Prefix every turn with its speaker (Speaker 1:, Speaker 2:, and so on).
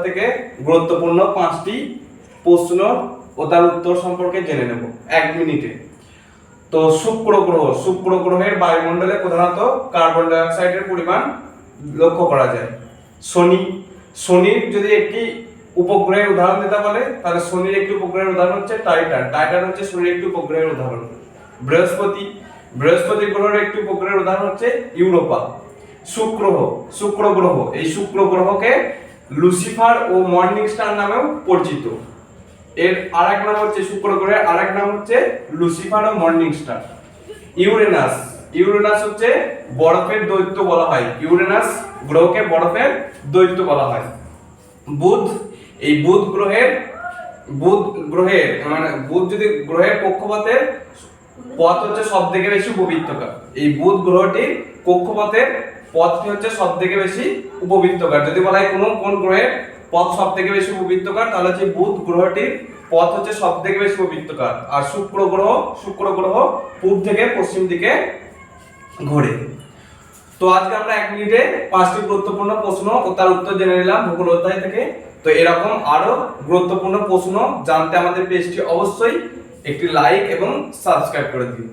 Speaker 1: থেকে গুরুত্বপূর্ণ 5টি প্রশ্ন ও তার উত্তর সম্পর্কে জেনে নেব 1 মিনিটে। তো শুক্র গ্রহের বায়ুমণ্ডলে প্রধানত কার্বন ডাই অক্সাইডের পরিমাণ লক্ষ্য করা যায়। শনির যদি একটি উপগ্রহের উদাহরণ দিতে বলে তাহলে শনির একটি উপগ্রহের উদাহরণ হচ্ছে টাইটান হচ্ছে শনির একটি উপগ্রহের উদাহরণ। বৃহস্পতি গ্রহের একটি উপগ্রহের উদাহরণ হচ্ছে ইউরোপা। শুক্র গ্রহ এই শুক্র গ্রহকে লুসিফার ও মর্নিং স্টার নামেও পরিচিত। এর আরেক নাম হচ্ছে শুক্র গ্রহের আরেক নাম হচ্ছে লুসিফার ও মর্নিং স্টার। ইউরেনাস হচ্ছে বরফের দৈত্য বলা হয়। ইউরেনাস গ্রহকে বরফের দৈত্য বলা হয়। বুধ যদি গ্রহের কক্ষপথের পথ হচ্ছে সবথেকে বেশি উপবৃত্তাকার। এই বুধ গ্রহটির কক্ষপথের পথটি হচ্ছে সবথেকে বেশি উপবৃত্তাকার। যদি বলা হয় কোন গ্রহের পথ সবথেকে বেশি উপবৃত্তাকার তাহলে হচ্ছে বুধ গ্রহটির পথ হচ্ছে সবথেকে বেশি উপবৃত্তাকার। আর শুক্র গ্রহ পূর্ব থেকে পশ্চিম দিকে ঘোরে। তো আজকে আমরা 1 মিনিটে 5টি গুরুত্বপূর্ণ প্রশ্ন ও তার উত্তর জেনে নিলাম ভূগোল অধ্যায় থেকে। তো এরকম আরো গুরুত্বপূর্ণ প্রশ্ন জানতে আমাদের পেজটি অবশ্যই একটি লাইক এবং সাবস্ক্রাইব করে দিন।